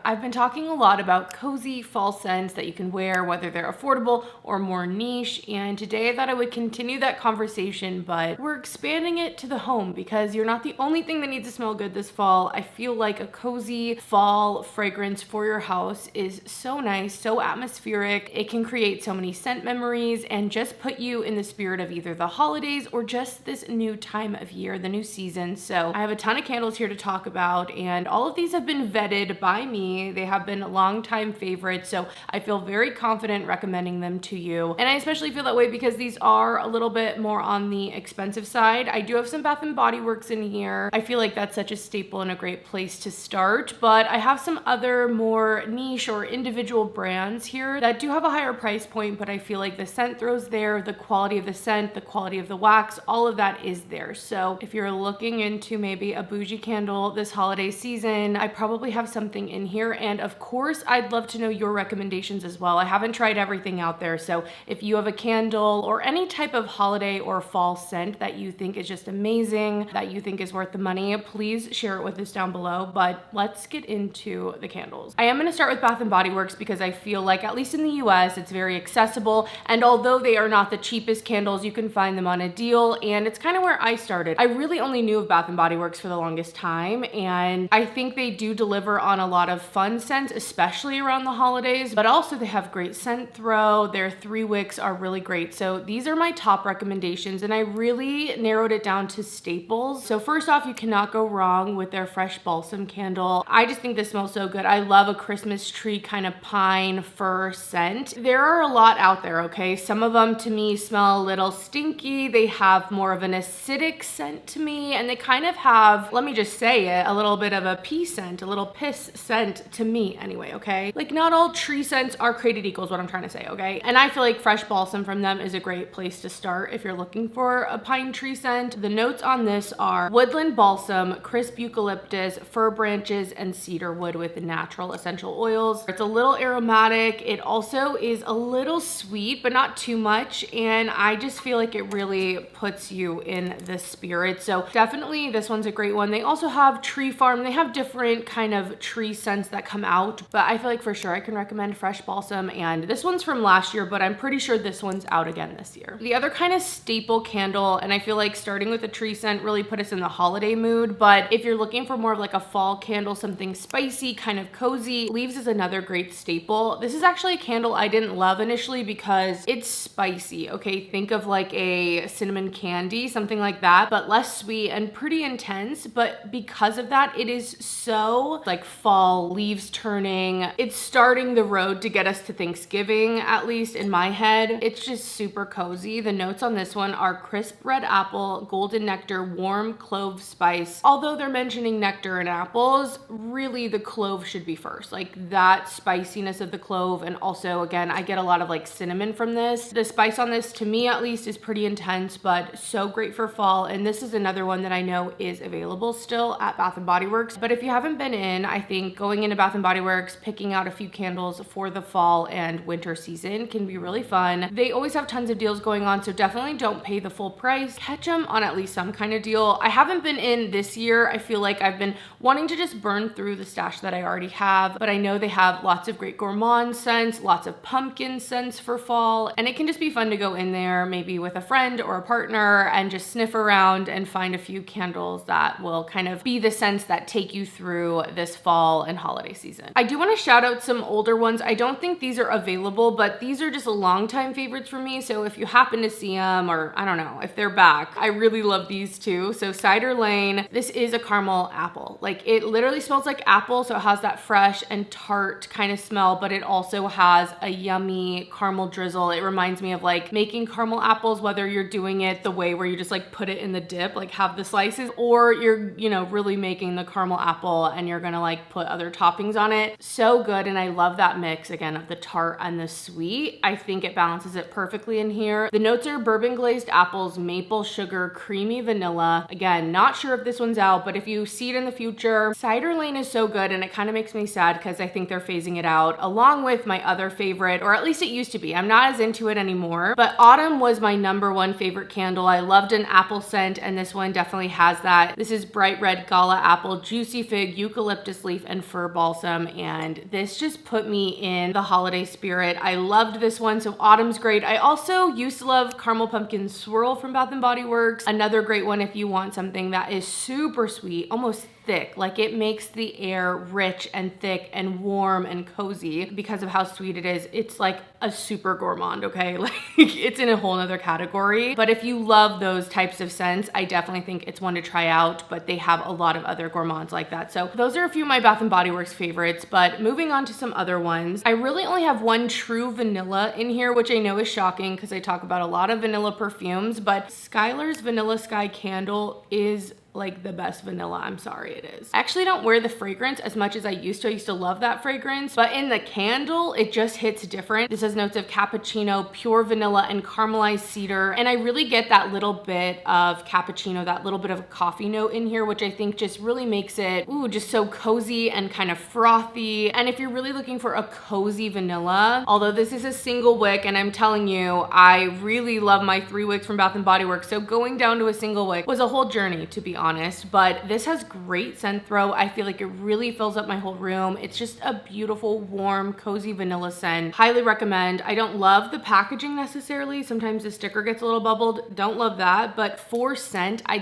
I've been talking a lot about cozy fall scents that you can wear, whether they're affordable or more niche, and today I thought I would continue that conversation, but we're expanding it to the home because you're not the only thing that needs to smell good this fall. I feel like a cozy fall fragrance for your house is so nice, so atmospheric. It can create so many scent memories and just put you in the spirit of either the holidays or just this new time of year, the new season. So I have a ton of candles here to talk about, and all of these have been vetted by me. They have been longtime favorites, so I feel very confident recommending them to you. And I especially feel that way because these are a little bit more on the expensive side. I do have some Bath & Body Works in here. I feel like that's such a staple and a great place to start, but I have some other more niche or individual brands here that do have a higher price point, but I feel like the scent throws there, the quality of the scent, the quality of the wax, all of that is there. So if you're looking into maybe a bougie candle this holiday season, I probably have something in here. And of course, I'd love to know your recommendations as well. I haven't tried everything out there. So if you have a candle or any type of holiday or fall scent that you think is just amazing, that you think is worth the money, please share it with us down below. But let's get into the candles. I am going to start with Bath & Body Works because I feel like, at least in the US, it's very accessible. And although they are not the cheapest candles, you can find them on a deal. And it's kind of where I started. I really only knew of Bath & Body Works for the longest time. And I think they do deliver on a lot of fun scents, especially around the holidays, but also they have great scent throw. Their 3 wicks are really great. So these are my top recommendations, and I really narrowed it down to staples. So first off, you cannot go wrong with their fresh balsam candle. I just think this smells so good. I love a Christmas tree kind of pine fir scent. There are a lot out there, okay? Some of them to me smell a little stinky. They have more of an acidic scent to me, and they kind of have, let me just say it, a little bit of a pea scent, a little piss scent to me anyway, okay? Like, not all tree scents are created equal is what I'm trying to say, okay? And I feel like fresh balsam from them is a great place to start if you're looking for a pine tree scent. The notes on this are woodland balsam, crisp eucalyptus, fir branches, and cedar wood with natural essential oils. It's a little aromatic. It also is a little sweet, but not too much. And I just feel like it really puts you in the spirit. So definitely this one's a great one. They also have Tree Farm. They have different kind of tree scents that come out, but I feel like for sure I can recommend fresh balsam. And this one's from last year, but I'm pretty sure this one's out again this year. The other kind of staple candle, and I feel like starting with a tree scent really put us in the holiday mood, but if you're looking for more of like a fall candle, something spicy, kind of cozy, Leaves is another great staple. This is actually a candle I didn't love initially because it's spicy, okay? Think of like a cinnamon candy, something like that, but less sweet and pretty intense. But because of that, it is so like fall, leaves turning. It's starting the road to get us to Thanksgiving, at least in my head. It's just super cozy. The notes on this one are crisp red apple, golden nectar, warm clove spice. Although they're mentioning nectar and apples, really the clove should be first. Like that spiciness of the clove, and also again, I get a lot of like cinnamon from this. The spice on this, to me at least, is pretty intense, but so great for fall. And this is another one that I know is available still at Bath & Body Works. But if you haven't been in, I think going into Bath & Body Works, picking out a few candles for the fall and winter season can be really fun. They always have tons of deals going on, so definitely don't pay the full price. Catch them on at least some kind of deal. I haven't been in this year. I feel like I've been wanting to just burn through the stash that I already have, but I know they have lots of great gourmand scents, lots of pumpkin scents for fall, and it can just be fun to go in there maybe with a friend or a partner and just sniff around and find a few candles that will kind of be the scents that take you through this fall and holiday season. I do want to shout out some older ones. I don't think these are available, but these are just a longtime favorites for me. So if you happen to see them, or I don't know, if they're back, I really love these too. So Cider Lane, this is a caramel apple. Like it literally smells like apple. So it has that fresh and tart kind of smell, but it also has a yummy caramel drizzle. It reminds me of like making caramel apples, whether you're doing it the way where you just like put it in the dip, like have the slices, or you're, you know, really making the caramel apple and you're gonna like put other toppings on it. So good. And I love that mix again of the tart and the sweet. I think it balances it perfectly in here. The notes are bourbon glazed apples, maple sugar, creamy vanilla. Again, not sure if this one's out, but if you see it in the future, Cider Lane is so good, and it kind of makes me sad because I think they're phasing it out, along with my other favorite, or at least it used to be. I'm not as into it anymore, but Autumn was my #1 favorite candle. I loved an apple scent, and this one definitely has that. This is bright red gala apple, juicy fig, eucalyptus leaf, and fir Balsam, and this just put me in the holiday spirit. I loved this one, so autumn's great. I also used to love Caramel Pumpkin Swirl from Bath & Body Works. Another great one if you want something that is super sweet, almost thick. Like, it makes the air rich and thick and warm and cozy because of how sweet it is. It's like a super gourmand, okay? Like, it's in a whole nother category. But if you love those types of scents, I definitely think it's one to try out, but they have a lot of other gourmands like that. So those are a few of my Bath & Body Works favorites, but moving on to some other ones. I really only have one true vanilla in here, which I know is shocking because I talk about a lot of vanilla perfumes, but Skylar's Vanilla Sky Candle is like the best vanilla. I'm sorry, it is. I actually don't wear the fragrance as much as I used to. I used to love that fragrance, but in the candle, it just hits different. This has notes of cappuccino, pure vanilla, and caramelized cedar. And I really get that little bit of cappuccino, that little bit of a coffee note in here, which I think just really makes it, ooh, just so cozy and kind of frothy. And if you're really looking for a cozy vanilla, although this is a single wick, and I'm telling you, I really love my 3 wicks from Bath & Body Works. So going down to a single wick was a whole journey, to be honest, but this has great scent throw. I feel like it really fills up my whole room. It's just a beautiful, warm, cozy vanilla scent. Highly recommend. I don't love the packaging necessarily. Sometimes the sticker gets a little bubbled. Don't love that, but for scent, I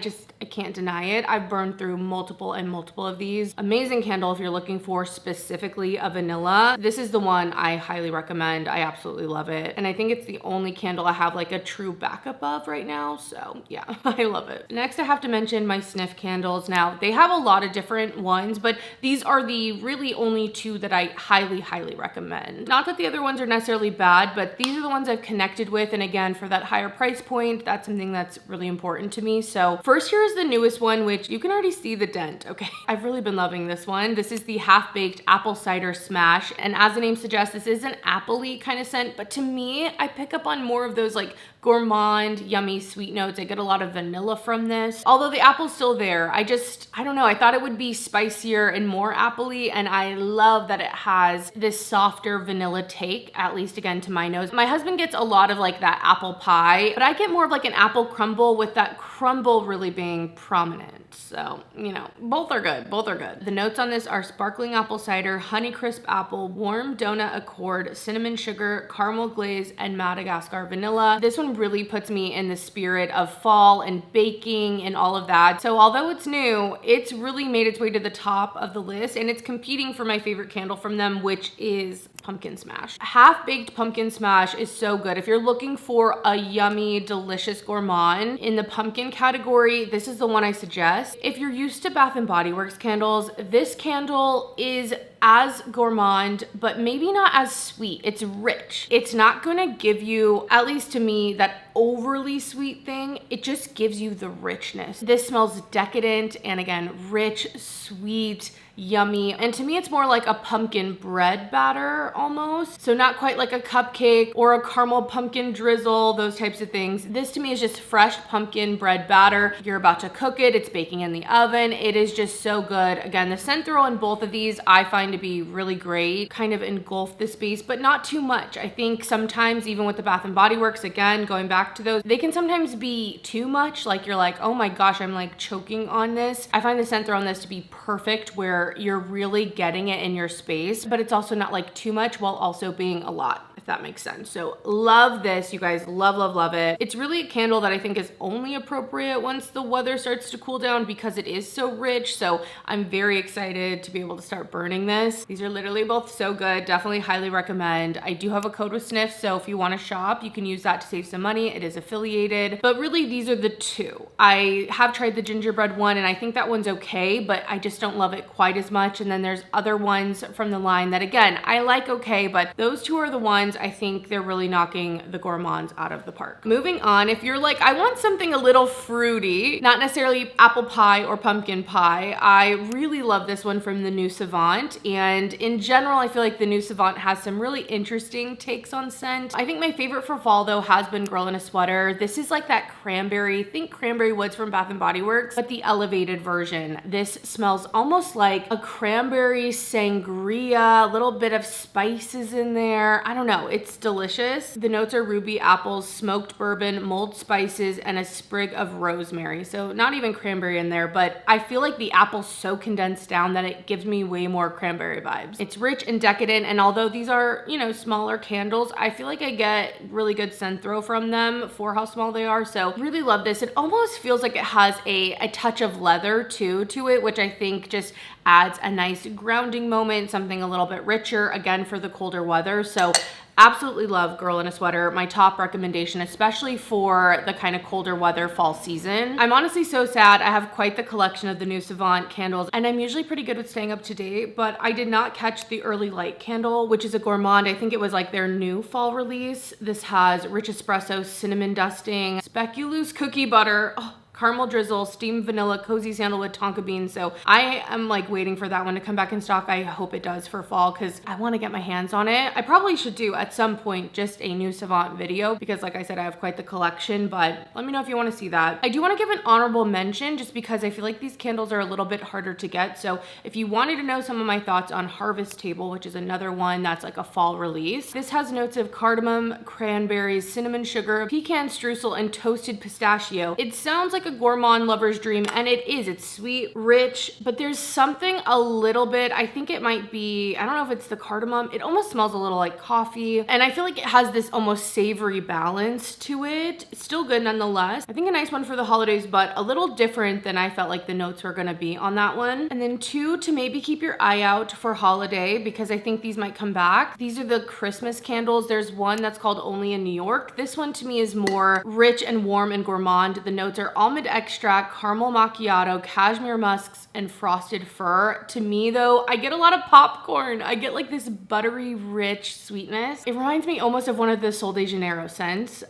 can't deny it. I've burned through multiple of these. Amazing candle if you're looking for specifically a vanilla. This is the one I highly recommend. I absolutely love it. And I think it's the only candle I have like a true backup of right now. So yeah, I love it. Next, I have to mention my Snif candles. Now, they have a lot of different ones, but these are the really only 2 that I highly recommend. Not that the other ones are necessarily bad, but these are the ones I've connected with. And again, for that higher price point, that's something that's really important to me. So first, here is the newest one, which you can already see the dent, okay? I've really been loving this one. This is the Half-Baked Apple Cider Smash. And as the name suggests, this is an apple-y kind of scent, but to me, I pick up on more of those like gourmand, yummy, sweet notes. I get a lot of vanilla from this. Although the apple's still there, I don't know, I thought it would be spicier and more apple-y, and I love that it has this softer vanilla take, at least again to my nose. My husband gets a lot of like that apple pie, but I get more of like an apple crumble, with that crumble really being prominent. So, you know, both are good. The notes on this are sparkling apple cider, honey crisp apple, warm donut accord, cinnamon sugar, caramel glaze, and Madagascar vanilla. This one really puts me in the spirit of fall and baking and all of that. So although it's new, it's really made its way to the top of the list, and it's competing for my favorite candle from them, which is Pumpkin Smash. Half-Baked Pumpkin Smash is so good. If you're looking for a yummy, delicious gourmand in the pumpkin category, this is the one I suggest. If you're used to Bath & Body Works candles, this candle is as gourmand, but maybe not as sweet. It's rich. It's not gonna give you, at least to me, that overly sweet thing. It just gives you the richness. This smells decadent and again, rich, sweet, yummy. And to me, it's more like a pumpkin bread batter almost. So not quite like a cupcake or a caramel pumpkin drizzle, those types of things. This to me is just fresh pumpkin bread batter. You're about to cook it. It's baking in the oven. It is just so good. Again, the scent throw in both of these I find to be really great. Kind of engulf the space, but not too much. I think sometimes even with the Bath & Body Works, again, going back to those, they can sometimes be too much. Like you're like, oh my gosh, I'm like choking on this. I find the scent throw on this to be perfect, where you're really getting it in your space, but it's also not like too much while also being a lot, if that makes sense. So love this, you guys. Love it. It's really a candle that I think is only appropriate once the weather starts to cool down because it is so rich. So I'm very excited to be able to start burning this. These are literally both so good. Definitely highly recommend. I do have a code with Snif, so if you want to shop, you can use that to save some money. It is affiliated, but really these are the 2. I have tried the gingerbread one, and I think that one's okay, but I just don't love it quite as much. And then there's other ones from the line that again, I like okay, but those 2 are the ones I think they're really knocking the gourmands out of the park. Moving on, if you're like, I want something a little fruity, not necessarily apple pie or pumpkin pie, I really love this one from the new Savant. And in general, I feel like the new Savant has some really interesting takes on scent. I think my favorite for fall though has been Girl in a Sweater. This is like that cranberry, think cranberry woods from Bath & Body Works, but the elevated version. This smells almost like a cranberry sangria, a little bit of spices in there. I don't know. know, it's delicious. The notes are ruby apples, smoked bourbon, mulled spices, and a sprig of rosemary. So not even cranberry in there, but I feel like the apple's so condensed down that it gives me way more cranberry vibes. It's rich and decadent, and although these are, you know, smaller candles, I feel like I get really good scent throw from them for how small they are. So really love this. It almost feels like it has a touch of leather too to it, which I think just adds a nice grounding moment, something a little bit richer, again, for the colder weather. So absolutely love Girl in a Sweater. My top recommendation, especially for the kind of colder weather fall season. I'm honestly so sad. I have quite the collection of the new Savant candles, and I'm usually pretty good with staying up to date, but I did not catch the Early Light candle, which is a gourmand. I think it was like their new fall release. This has rich espresso, cinnamon dusting, speculoos cookie butter. Oh, caramel drizzle, steamed vanilla, cozy sandalwood, tonka beans. So I am like waiting for that one to come back in stock. I hope it does for fall because I want to get my hands on it. I probably should do at some point just a new Savant video because like I said, I have quite the collection, but let me know if you want to see that. I do want to give an honorable mention just because I feel like these candles are a little bit harder to get. So if you wanted to know some of my thoughts on Harvest Table, which is another one that's like a fall release, this has notes of cardamom, cranberries, cinnamon sugar, pecan streusel, and toasted pistachio. It sounds like a gourmand lover's dream, and it is. It's sweet, rich, but there's something a little bit, I think it might be, I don't know if it's the cardamom, it almost smells a little like coffee, and I feel like it has this almost savory balance to it. It's still good nonetheless. I think a nice one for the holidays, but a little different than I felt like the notes were gonna be on that one. And then two, to maybe keep your eye out for holiday, because I think these might come back. These are the Christmas candles. There's one that's called Only in New York. This one to me is more rich and warm and gourmand. The notes are almond extract, caramel macchiato, cashmere musks, and frosted fir. To me though, I get a lot of popcorn. I get like this buttery, rich sweetness. It reminds me almost of one of the Sol de Janeiro scents.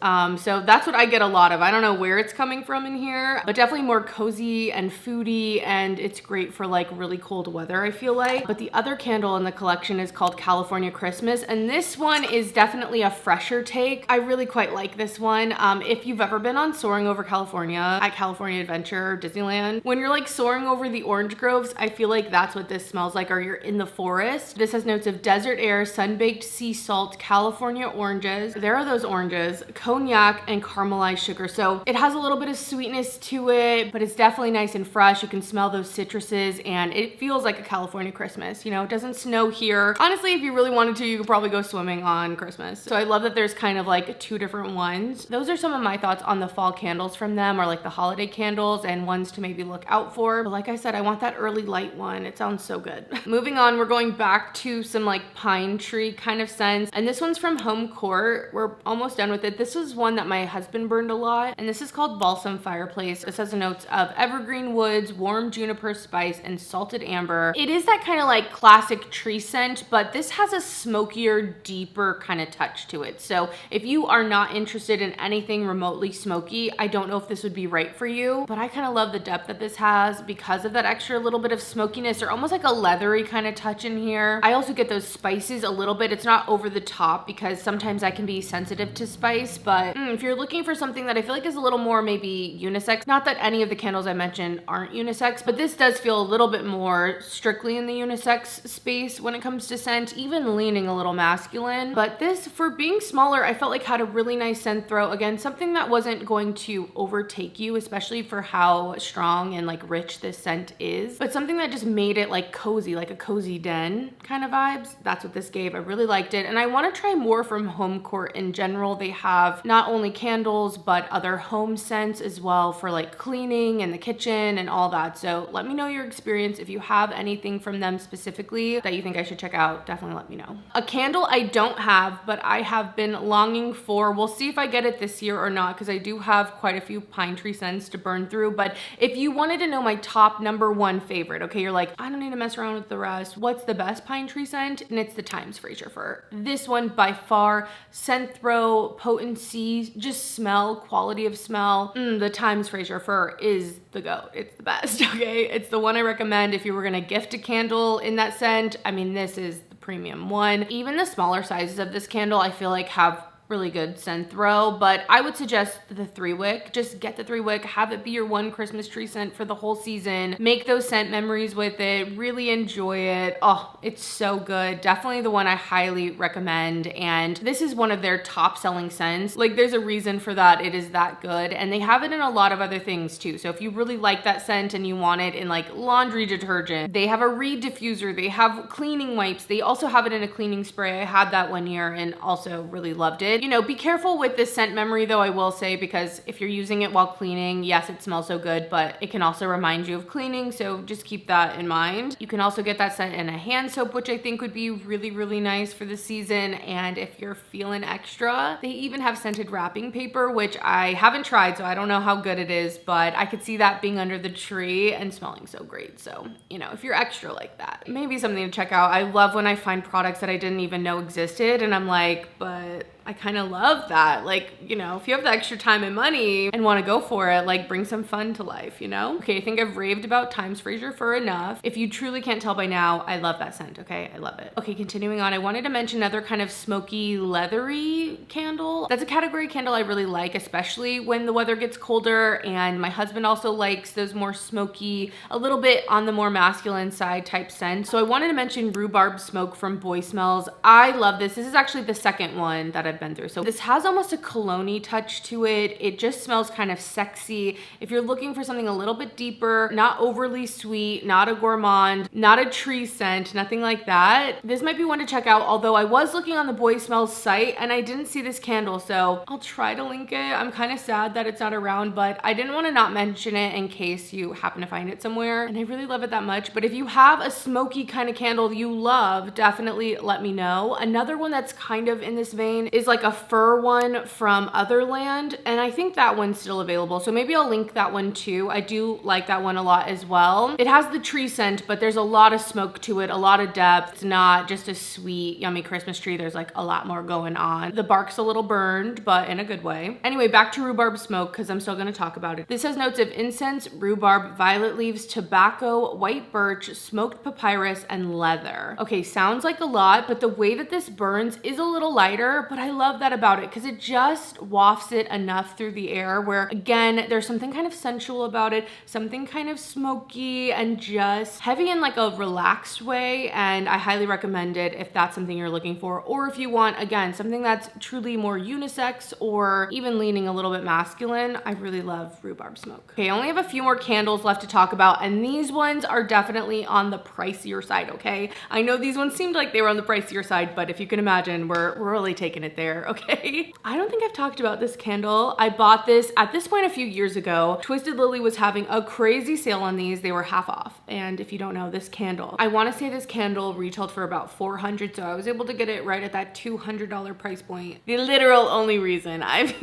So that's what I get a lot of. I don't know where it's coming from in here, but definitely more cozy and foodie, and it's great for like really cold weather, I feel like. But the other candle in the collection is called California Christmas, and this one is definitely a fresher take. I really quite like this one. If you've ever been on Soaring Over California at California Adventure, Disneyland, when you're like soaring over the orange groves, I feel like that's what this smells like, or you're in the forest. This has notes of desert air, sun-baked sea salt, California oranges. There are those oranges, cognac, and caramelized sugar. So it has a little bit of sweetness to it, but it's definitely nice and fresh. You can smell those citruses, and it feels like a California Christmas. You know, it doesn't snow here. Honestly, if you really wanted to, you could probably go swimming on Christmas. So I love that there's kind of like two different ones. Those are some of my thoughts on the fall candles from them, or like the holiday candles and ones to maybe look out for. But like I said, I want that Early Light one. It sounds so good. Moving on, we're going back to some like pine tree kind of scents. And this one's from Homecourt. We're almost done with it. This was one that my husband burned a lot. And this is called Balsam Fireplace. This has the notes of evergreen woods, warm juniper spice, and salted amber. It is that kind of like classic tree scent, but this has a smokier, deeper kind of touch to it. So if you are not interested in anything remotely smoky, I don't know if this would be right for you, but I kind of love the depth that this has because of that extra little bit of smokiness, or almost like a leathery kind of touch in here. I also get those spices a little bit. It's not over the top because sometimes I can be sensitive to spice, but if you're looking for something that I feel like is a little more maybe unisex, not that any of the candles I mentioned aren't unisex, but this does feel a little bit more strictly in the unisex space when it comes to scent, even leaning a little masculine. But this, for being smaller, I felt like had a really nice scent throw. Again, something that wasn't going to overtake you, especially for how strong and like rich this scent is, but something that just made it like cozy, like a cozy den kind of vibes. That's what this gave. I really liked it, and I want to try more from Homecourt in general. They have not only candles but other home scents as well for like cleaning and the kitchen and all that. So let me know your experience. If you have anything from them specifically that you think I should check out, definitely let me know. A candle I don't have, but I have been longing for. We'll see if I get it this year or not, because I do have quite a few pine tree scents to burn through. But if you wanted to know my top #1 favorite, okay, you're like, I don't need to mess around with the rest, what's the best pine tree scent? And it's the Thymes Frasier Fir. This one by far, scent throw, potency, just smell, quality of smell. The Thymes Frasier Fir is the GOAT. It's the best, okay? It's the one I recommend if you were gonna gift a candle in that scent. I mean, this is the premium one. Even the smaller sizes of this candle, I feel like have really good scent throw, but I would suggest the 3-wick. Just get the 3-wick, have it be your one Christmas tree scent for the whole season. Make those scent memories with it, really enjoy it. Oh, it's so good. Definitely the one I highly recommend, and this is one of their top selling scents. Like, there's a reason for that. It is that good, and they have it in a lot of other things too. So if you really like that scent and you want it in like laundry detergent, they have a reed diffuser, they have cleaning wipes, they also have it in a cleaning spray. I had that one year and also really loved it. You know, be careful with this scent memory though, I will say, because if you're using it while cleaning, yes, it smells so good, but it can also remind you of cleaning, so just keep that in mind. You can also get that scent in a hand soap, which I think would be really, really nice for the season. And if you're feeling extra, they even have scented wrapping paper, which I haven't tried, so I don't know how good it is, but I could see that being under the tree and smelling so great. So, you know, if you're extra like that, maybe something to check out. I love when I find products that I didn't even know existed, and I'm like, but I kind of love that. Like, you know, if you have the extra time and money and want to go for it, like, bring some fun to life, you know? Okay, I think I've raved about Thymes Frasier for enough. If you truly can't tell by now, I love that scent, okay? I love it. Okay, continuing on, I wanted to mention another kind of smoky, leathery candle. That's a category candle I really like, especially when the weather gets colder, and my husband also likes those more smoky, a little bit on the more masculine side type scents. So I wanted to mention Rhubarb Smoke from Boy Smells. I love this. This is actually the second one that I've been through. So this has almost a cologne-y touch to it. It just smells kind of sexy. If you're looking for something a little bit deeper, not overly sweet, not a gourmand, not a tree scent, nothing like that, this might be one to check out. Although I was looking on the Boy Smells site and I didn't see this candle, so I'll try to link it. I'm kind of sad that it's not around, but I didn't want to not mention it in case you happen to find it somewhere, and I really love it that much. But if you have a smoky kind of candle you love, definitely let me know. Another one that's kind of in this vein is like a fur one from Otherland, and I think that one's still available, so maybe I'll link that one too. I do like that one a lot as well. It has the tree scent, but there's a lot of smoke to it, a lot of depth. It's not just a sweet, yummy Christmas tree. There's like a lot more going on. The bark's a little burned, but in a good way. Anyway, back to Rhubarb Smoke, because I'm still going to talk about it. This has notes of incense, rhubarb, violet leaves, tobacco, white birch, smoked papyrus, and leather. Okay, sounds like a lot, but the way that this burns is a little lighter, but I love that about it because it just wafts it enough through the air where, again, there's something kind of sensual about it, something kind of smoky and just heavy in like a relaxed way. And I highly recommend it if that's something you're looking for, or if you want, again, something that's truly more unisex or even leaning a little bit masculine. I really love Rhubarb Smoke. Okay, I only have a few more candles left to talk about, and these ones are definitely on the pricier side, okay? I know these ones seemed like they were on the pricier side, but if you can imagine, we're really taking it there, okay? I don't think I've talked about this candle. I bought this at this point a few years ago. Twisted Lily was having a crazy sale on these. They were half off. And if you don't know, this candle, I want to say this candle retailed for about $400, so I was able to get it right at that $200 price point. The literal only reason I've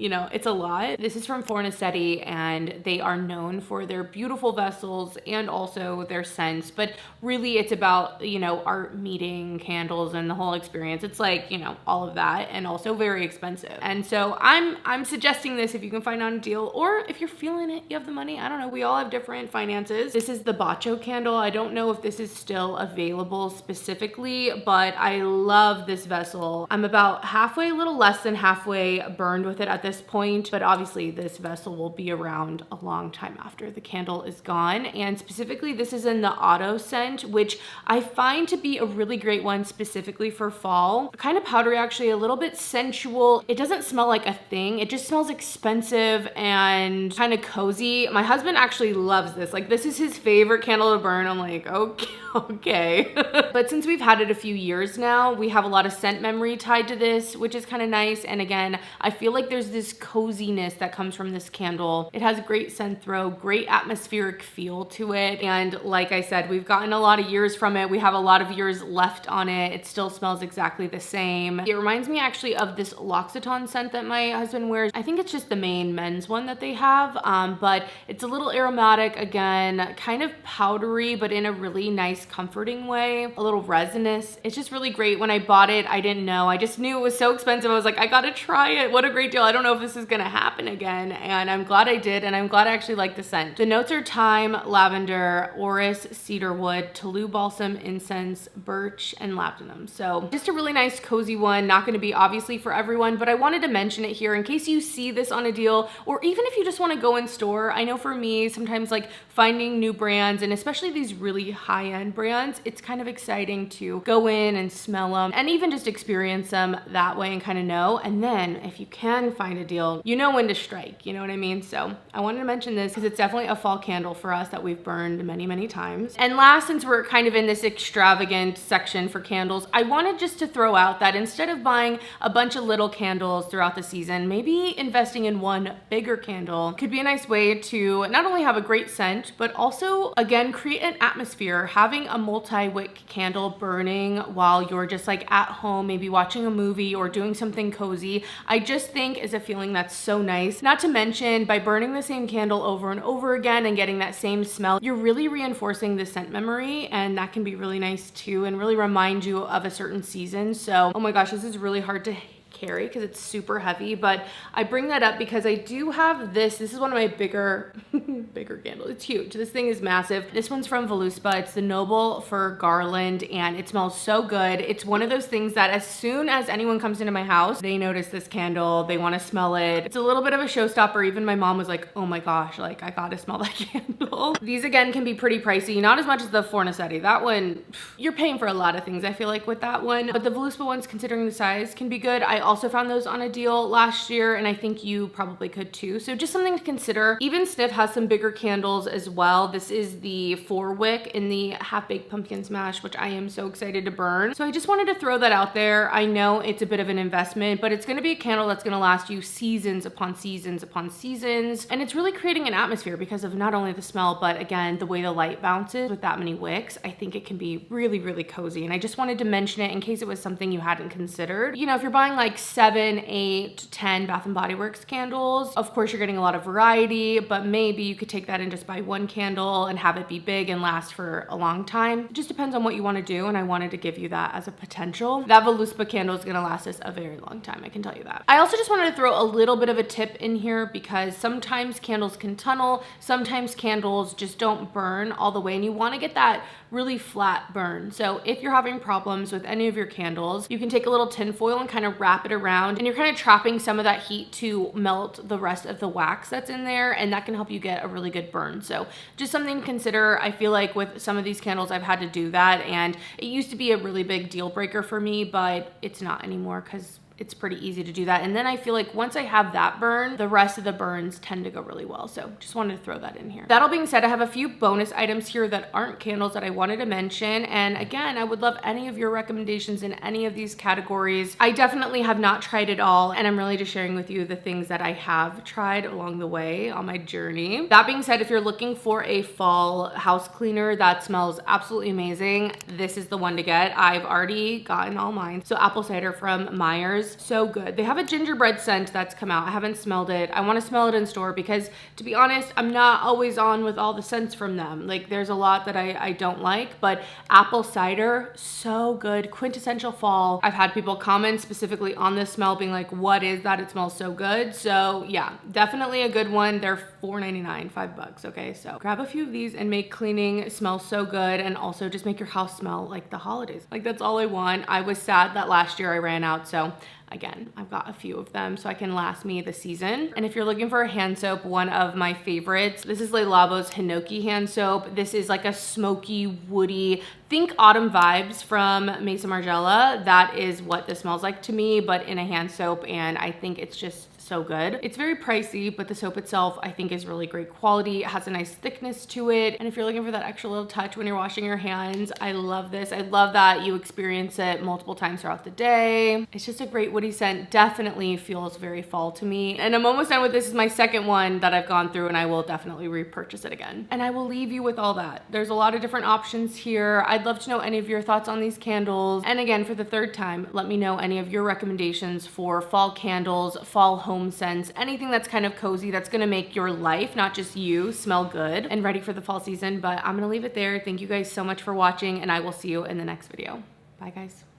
you know, it's a lot. This is from Fornasetti, and they are known for their beautiful vessels and also their scents, but really it's about, you know, art meeting candles and the whole experience. It's like, you know, all of that, and also very expensive. And so I'm suggesting this if you can find on a deal, or if you're feeling it, you have the money. I don't know, we all have different finances. This is the Bacio candle. I don't know if this is still available specifically, but I love this vessel. I'm about halfway, a little less than halfway burned with it at this point, but obviously this vessel will be around a long time after the candle is gone. And specifically, this is in the auto scent, which I find to be a really great one specifically for fall. Kind of powdery, actually, a little bit sensual. It doesn't smell like a thing. It just smells expensive and kind of cozy. My husband actually loves this. Like, this is his favorite candle to burn. I'm like, okay. But since we've had it a few years now, we have a lot of scent memory tied to this, which is kind of nice. And again, I feel like there's this coziness that comes from this candle. It has great scent throw, great atmospheric feel to it. And like I said, we've gotten a lot of years from it. We have a lot of years left on it. It still smells exactly the same. It reminds me actually of this L'Occitane scent that my husband wears. I think it's just the main men's one that they have, but it's a little aromatic, again, kind of powdery, but in a really nice, comforting way, a little resinous. It's just really great. When I bought it, I didn't know. I just knew it was so expensive. I was like, I gotta try it. What a great deal. I don't don't know if this is gonna happen again, and I'm glad I did, and I'm glad I actually like the scent. The notes are thyme, lavender, orris, cedarwood, Toulouse balsam, incense, birch, and labdanum. So just a really nice cozy one, not gonna be obviously for everyone, but I wanted to mention it here in case you see this on a deal, or even if you just wanna go in store. I know for me, sometimes like finding new brands, and especially these really high-end brands, it's kind of exciting to go in and smell them and even just experience them that way and kind of know. And then if you can find a deal, you know when to strike, you know what I mean? So I wanted to mention this because it's definitely a fall candle for us that we've burned many, many times. And last, since we're kind of in this extravagant section for candles, I wanted just to throw out that instead of buying a bunch of little candles throughout the season, maybe investing in one bigger candle could be a nice way to not only have a great scent, but also, again, create an atmosphere. Having a multi-wick candle burning while you're just like at home, maybe watching a movie or doing something cozy, I just think is a feeling that's so nice. Not to mention, by burning the same candle over and over again and getting that same smell, you're really reinforcing the scent memory, and that can be really nice too and really remind you of a certain season. So, oh my gosh, this is really hard to carry because it's super heavy, but I bring that up because I do have this is one of my bigger candles. It's huge. This thing is massive. This one's from Voluspa. It's the Noble for Garland, and it smells so good. It's one of those things that as soon as anyone comes into my house, they notice this candle, they want to smell it. It's a little bit of a showstopper. Even my mom was like, oh my gosh, like I gotta smell that candle. These again can be pretty pricey, not as much as the Fornasetti. That one, you're paying for a lot of things I feel like with that one, but the Voluspa ones, considering the size, can be good. I also found those on a deal last year, and I think you probably could too. So just something to consider. Even Snif has some bigger candles as well. This is the 4-wick in the half-baked pumpkin smash, which I am so excited to burn. So I just wanted to throw that out there. I know it's a bit of an investment, but it's gonna be a candle that's gonna last you seasons upon seasons upon seasons. And it's really creating an atmosphere because of not only the smell, but again, the way the light bounces with that many wicks. I think it can be really, really cozy. And I just wanted to mention it in case it was something you hadn't considered. You know, if you're buying like 7, 8, 10 Bath & Body Works candles, of course you're getting a lot of variety, but maybe you could take that and just buy one candle and have it be big and last for a long time. It just depends on what you want to do, and I wanted to give you that as a potential. That Voluspa candle is going to last us a very long time, I can tell you that. I also just wanted to throw a little bit of a tip in here because sometimes candles can tunnel, sometimes candles just don't burn all the way, and you want to get that really flat burn. So if you're having problems with any of your candles, you can take a little tin foil and kind of wrap it around, and you're kind of trapping some of that heat to melt the rest of the wax that's in there, and that can help you get a really good burn. So just something to consider. I feel like with some of these candles I've had to do that, and it used to be a really big deal breaker for me, but it's not anymore because it's pretty easy to do that. And then I feel like once I have that burn, the rest of the burns tend to go really well. So just wanted to throw that in here. That all being said, I have a few bonus items here that aren't candles that I wanted to mention. And again, I would love any of your recommendations in any of these categories. I definitely have not tried it all, and I'm really just sharing with you the things that I have tried along the way on my journey. That being said, if you're looking for a fall house cleaner that smells absolutely amazing, this is the one to get. I've already gotten all mine. So apple cider from Myers. So good. They have a gingerbread scent that's come out. I haven't smelled it. I want to smell it in store because, to be honest, I'm not always on with all the scents from them. Like, there's a lot that I don't like, but apple cider, so good. Quintessential fall. I've had people comment specifically on this smell being like, what is that? It smells so good. So yeah, definitely a good one. They're $4.99, $5, okay? So grab a few of these and make cleaning smell so good, and also just make your house smell like the holidays. Like, that's all I want. I was sad that last year I ran out, so again, I've got a few of them so I can last me the season. And if you're looking for a hand soap, one of my favorites, this is Le Labo's Hinoki hand soap. This is like a smoky, woody, think autumn vibes from Mesa Margiela. That is what this smells like to me, but in a hand soap, and I think it's just so good. It's very pricey, but the soap itself I think is really great quality. It has a nice thickness to it. And if you're looking for that extra little touch when you're washing your hands, I love this. I love that you experience it multiple times throughout the day. It's just a great woody scent. Definitely feels very fall to me. And I'm almost done with this. This is my second one that I've gone through, and I will definitely repurchase it again. And I will leave you with all that. There's a lot of different options here. I'd love to know any of your thoughts on these candles. And again, for the third time, let me know any of your recommendations for fall candles, fall home scents, anything that's kind of cozy, that's gonna make your life, not just you, smell good and ready for the fall season. But I'm gonna leave it there. Thank you guys so much for watching, and I will see you in the next video. Bye guys.